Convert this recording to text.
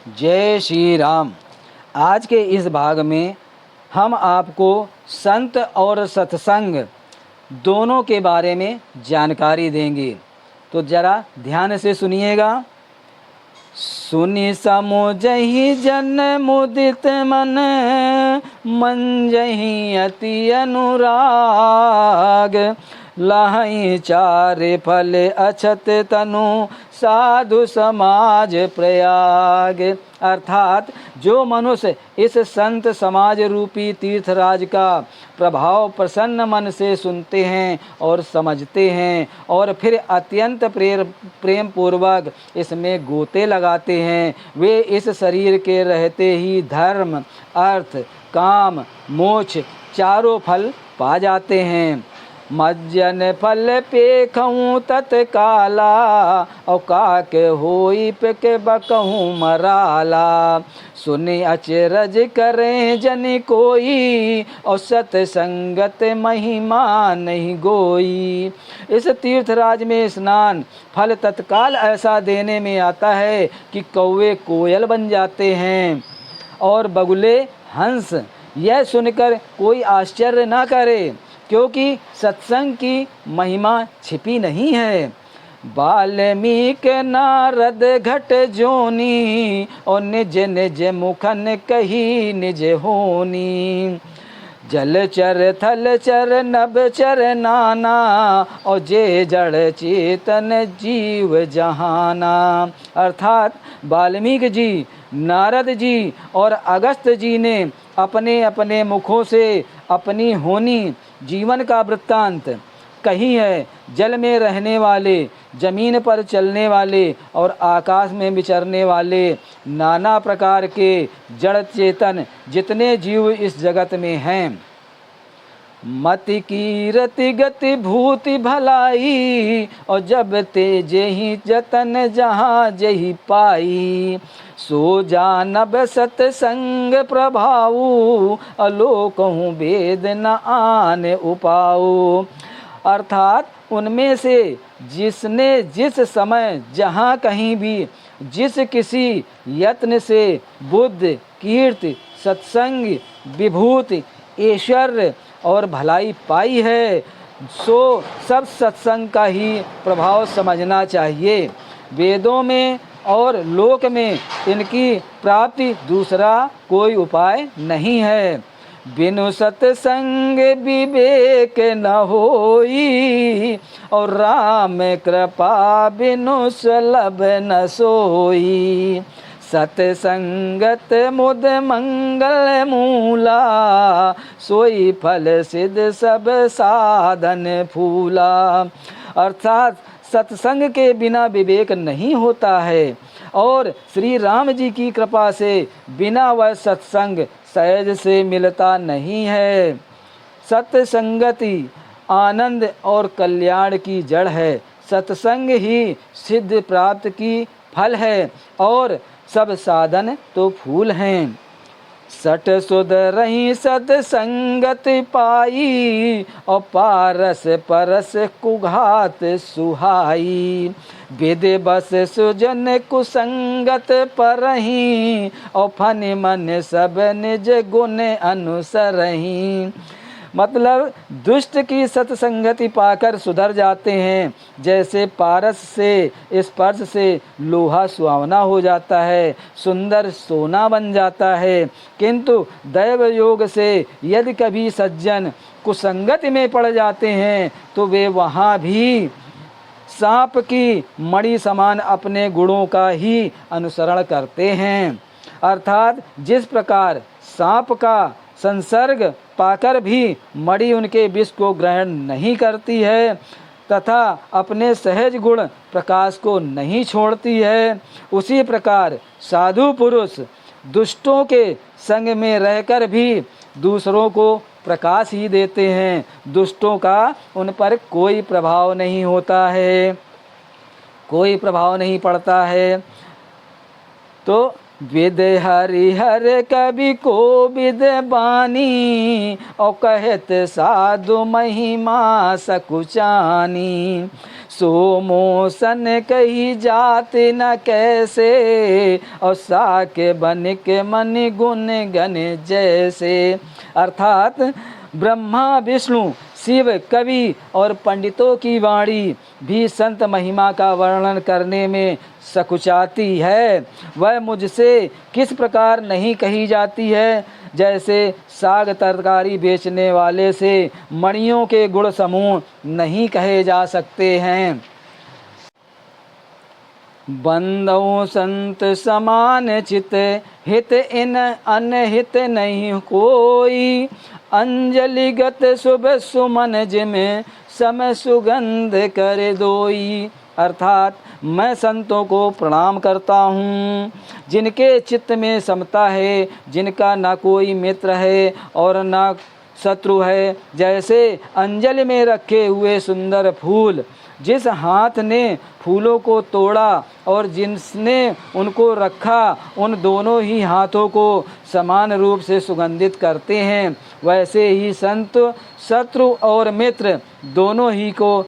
जय श्री राम। आज के इस भाग में हम आपको संत और सत्संग दोनों के बारे में जानकारी देंगे, तो जरा ध्यान से सुनिएगा। सुनि समुझहि जन मुदित मन, मंजहि अति अनुराग। लहई चार फल अछत तनु, साधु समाज प्रयाग। अर्थात जो मनुष्य इस संत समाज रूपी तीर्थराज का प्रभाव प्रसन्न मन से सुनते हैं और समझते हैं और फिर अत्यंत प्रेम पूर्वक इसमें गोते लगाते हैं, वे इस शरीर के रहते ही धर्म, अर्थ, काम, मोक्ष चारों फल पा जाते हैं। मज्जन फल पेखऊँ तत्काला, और काक होई पे के बकहूँ मराला। सुनि अचरज करें जन कोई, और सतसंगत महिमा नहीं गोई। इस तीर्थराज में स्नान फल तत्काल ऐसा देने में आता है कि कौवे कोयल बन जाते हैं और बगुले हंस। यह सुनकर कोई आश्चर्य ना करे, क्योंकि सत्संग की महिमा छिपी नहीं है। वाल्मीकि नारद घट जोनी, और निज निज मुखन कही निज होनी। जलचर थलचर नभचर नाना, और जे जड़ चेतन जीव जहाना। अर्थात वाल्मीकि जी, नारद जी और अगस्त जी ने अपने अपने मुखों से अपनी होनी जीवन का वृत्तांत कही है। जल में रहने वाले, जमीन पर चलने वाले और आकाश में विचरने वाले नाना प्रकार के जड़ चेतन जितने जीव इस जगत में हैं, मति कीरति गति भूति भलाई, और जब ते जेहि जतन जहाँ जेहि पाई। सो जानब सतसंग प्रभाऊ, अलोकहूँ वेद न आन उपाऊ। अर्थात उनमें से जिसने जिस समय जहाँ कहीं भी जिस किसी यत्न से बुद्धि, कीर्ति, सत्संग, विभूति, ऐश्वर्य और भलाई पाई है, सो सब सत्संग का ही प्रभाव समझना चाहिए। वेदों में और लोक में इनकी प्राप्ति दूसरा कोई उपाय नहीं है। बिनु सत्संग विवेक न होई, और राम कृपा बिनु सुलभ न सोई। सतसंगत मुद मंगल मूला, सोई फल सिद्ध सब साधन फूला। अर्थात सत्संग के बिना विवेक नहीं होता है, और श्री राम जी की कृपा से बिना वह सत्संग सहज से मिलता नहीं है। सत्संगति आनंद और कल्याण की जड़ है। सत्संग ही सिद्ध प्राप्त की फल है, और सब साधन तो फूल हैं। सट सुध रही सत्संगत पाई, और पारस परस कुघात सुहाई। विद बस सुजन कुसंगत परही, और फन मन सब निज गुण अनुसरही। मतलब दुष्ट की सत्संगति पाकर सुधर जाते हैं, जैसे पारस से स्पर्श से लोहा सुहावना हो जाता है, सुंदर सोना बन जाता है। किंतु दैव योग से यदि कभी सज्जन कुसंगति में पड़ जाते हैं, तो वे वहाँ भी सांप की मणि समान अपने गुणों का ही अनुसरण करते हैं। अर्थात जिस प्रकार सांप का संसर्ग पाकर भी मणि उनके विष को ग्रहण नहीं करती है, तथा अपने सहज गुण प्रकाश को नहीं छोड़ती है, उसी प्रकार साधु पुरुष दुष्टों के संग में रहकर भी दूसरों को प्रकाश ही देते हैं। दुष्टों का उन पर कोई प्रभाव नहीं होता है, कोई प्रभाव नहीं पड़ता है। तो विद हरिहर कवि को विद बानी, और कहत साधु महिमा सकुचानी। सो मोसन कही जात न कैसे, और साके बन के मन गुण गण जैसे। अर्थात ब्रह्मा विष्णु शिव कवि और पंडितों की वाणी भी संत महिमा का वर्णन करने में सकुचाती है। वह मुझसे किस प्रकार नहीं कही जाती है, जैसे साग तरकारी बेचने वाले से मणियों के गुण समूह नहीं कहे जा सकते हैं। बंदौ संत समान चित, हित इन अनहित नहीं कोई। अंजलिगत शुभ सुमन जिमें समय सुगंध कर दोई। अर्थात मैं संतों को प्रणाम करता हूँ जिनके चित्त में समता है, जिनका ना कोई मित्र है और ना शत्रु है। जैसे अंजलि में रखे हुए सुंदर फूल, जिस हाथ ने फूलों को तोड़ा और जिसने उनको रखा, उन दोनों ही हाथों को समान रूप से सुगंधित करते हैं। वैसे ही संत शत्रु और मित्र दोनों ही को